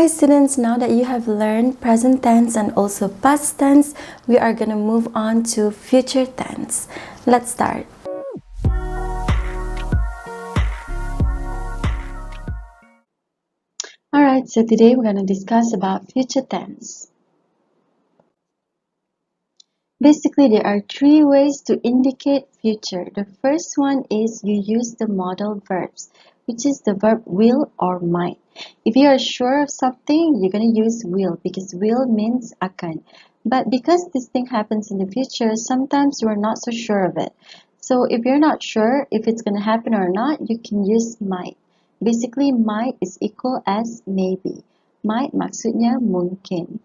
Hi students, now that you have learned present tense and also past tense, we are going to move on to future tense. Let's start. Alright, so today we're going to discuss about future tense. Basically, there are three ways to indicate future. The first one is you use the modal verbs, which is the verb will or might. If you are sure of something, you're going to use will because will means akan. But because this thing happens in the future, sometimes you are not so sure of it. So if you're not sure if it's going to happen or not, you can use might. Basically, might is equal as maybe. Might maksudnya mungkin.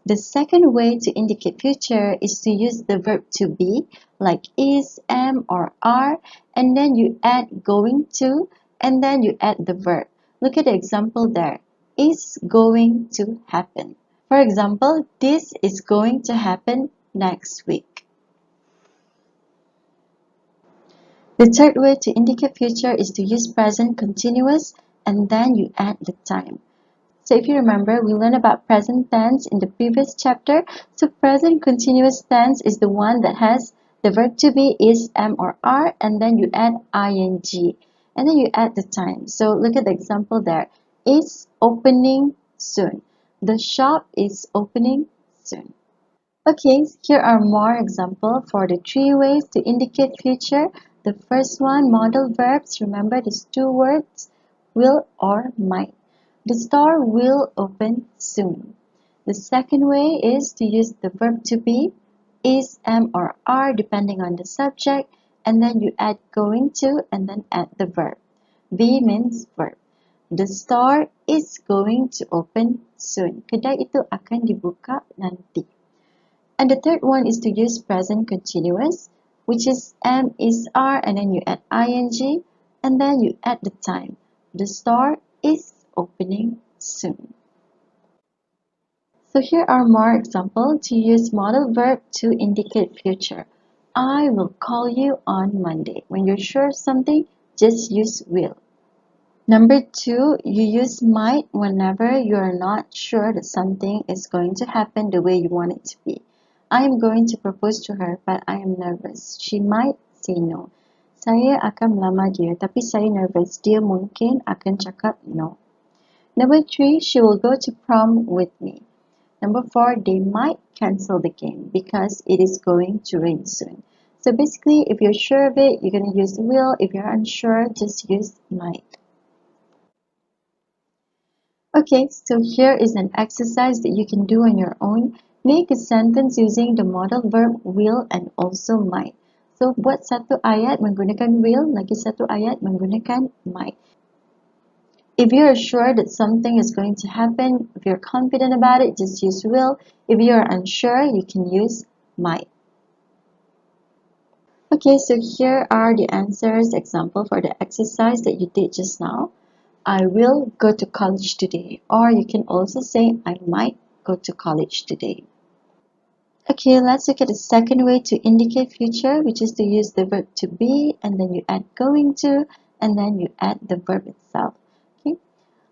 The second way to indicate future is to use the verb to be, like is, am, or are, and then you add going to, and then you add the verb. Look at the example there. Is going to happen. For example, this is going to happen next week. The third way to indicate future is to use present continuous, and then you add the time. So if you remember, we learned about present tense in the previous chapter. So present continuous tense is the one that has the verb to be, is, am, or are, and then you add ing, and then you add the time. So look at the example there. Is opening soon. The shop is opening soon. Okay, here are more examples for the three ways to indicate future. The first one, modal verbs. Remember these two words, will or might. The store will open soon. The second way is to use the verb to be, is, am, or are, depending on the subject, and then you add going to and then add the verb. Be means verb. The store is going to open soon. Kedai itu akan dibuka nanti. And the third one is to use present continuous, which is am, is, are, and then you add ing, and then you add the time. The store is opening soon. So here are more examples to use modal verb to indicate future. I will call you on Monday. When you're sure of something, just use will. Number two, you use might whenever you are not sure that something is going to happen the way you want it to be. I am going to propose to her, but I am nervous. She might say no. Saya akan melamar dia, tapi saya nervous. Dia mungkin akan cakap no. Number three, she will go to prom with me. Number four, they might cancel the game because it is going to rain soon. So basically, if you're sure of it, you're going to use will. If you're unsure, just use might. Okay, so here is an exercise that you can do on your own. Make a sentence using the modal verb will and also might. So buat satu ayat menggunakan will, lagi satu ayat menggunakan might. If you are sure that something is going to happen, if you're confident about it, just use will. If you are unsure, you can use might. Okay, so here are the answers, example for the exercise that you did just now. I will go to college today, or you can also say I might go to college today. Okay, let's look at the second way to indicate future, which is to use the verb to be, and then you add going to, and then you add the verb itself. Okay,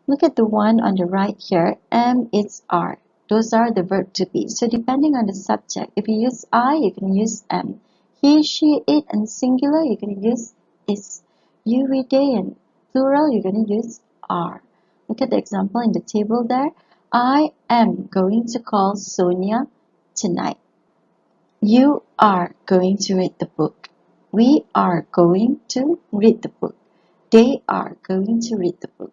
look at the one on the right here, am, is, are. Those are the verb to be. So depending on the subject, if you use I, you can use am. He, she, it, and singular, you're going to use is. You, we, they, and plural, you're going to use are. Look at the example in the table there. I am going to call Sonia tonight. You are going to read the book. We are going to read the book. They are going to read the book.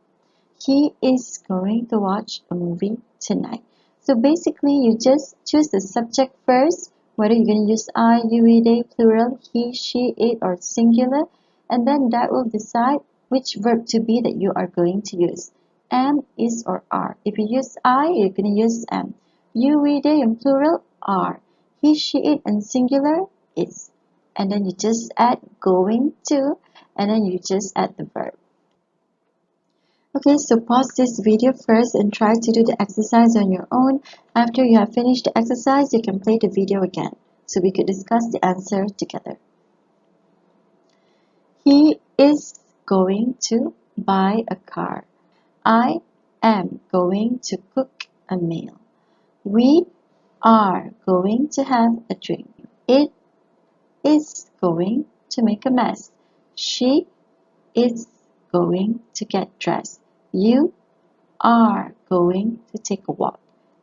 He is going to watch a movie tonight. So basically, you just choose the subject first, whether you're going to use I, you, we, they, plural, he, she, it, or singular, and then that will decide which verb to be that you are going to use. Am, is, or are. If you use I, you're going to use am. You, we, they, and plural, are. He, she, it, and singular, is. And then you just add going to, and then you just add the verb. Okay, so pause this video first and try to do the exercise on your own. After you have finished the exercise, you can play the video again, so we could discuss the answer together. He is going to buy a car. I am going to cook a meal. We are going to have a drink. It is going to make a mess. She is going to get dressed. You are going to take a walk.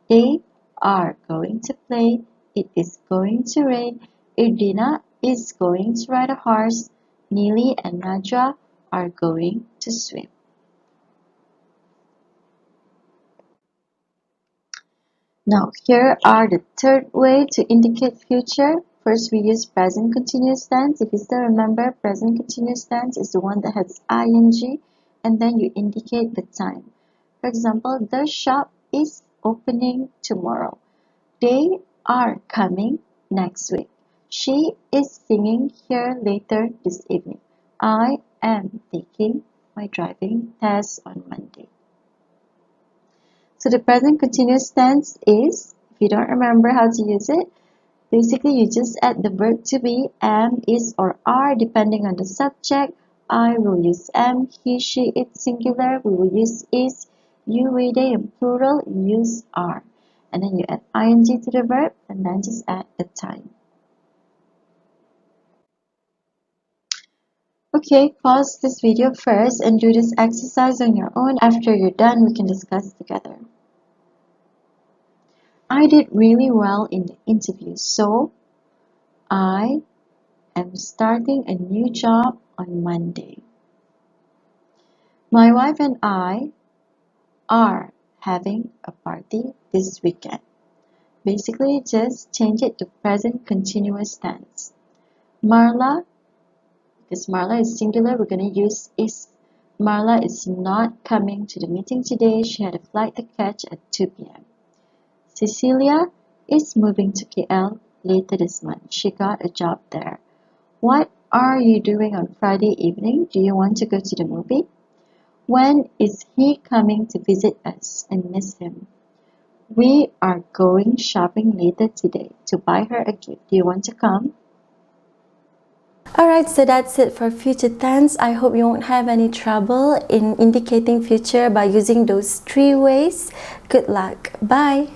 They are going to play. It is going to rain. Irdina is going to ride a horse. Neely and Nadja are going to swim. Now, here are the third way to indicate future. First, we use present continuous tense. If you still remember, present continuous tense is the one that has ing, and then you indicate the time. For example, the shop is opening tomorrow. They are coming next week. She is singing here later this evening. I am taking my driving test on Monday. So the present continuous tense is, if you don't remember how to use it, basically you just add the verb to be, am, is, or are depending on the subject. I will use am, he, she, it singular, we will use is, you, we, they in plural, use are. And then you add ing to the verb and then just add the time. Okay, pause this video first and do this exercise on your own. After you're done, we can discuss together. I did really well in the interview, so I am starting a new job on Monday. My wife and I are having a party this weekend. Basically, just change it to present continuous tense. Marla, because Marla is singular, we're going to use is. Marla is not coming to the meeting today. She had a flight to catch at 2 p.m. Cecilia is moving to KL later this month. She got a job there. What are you doing on Friday evening? Do you want to go to the movie? When is he coming to visit us? I miss him. We are going shopping later today to buy her a gift. Do you want to come? Alright, so that's it for future tense. I hope you won't have any trouble in indicating future by using those 3 ways. Good luck. Bye.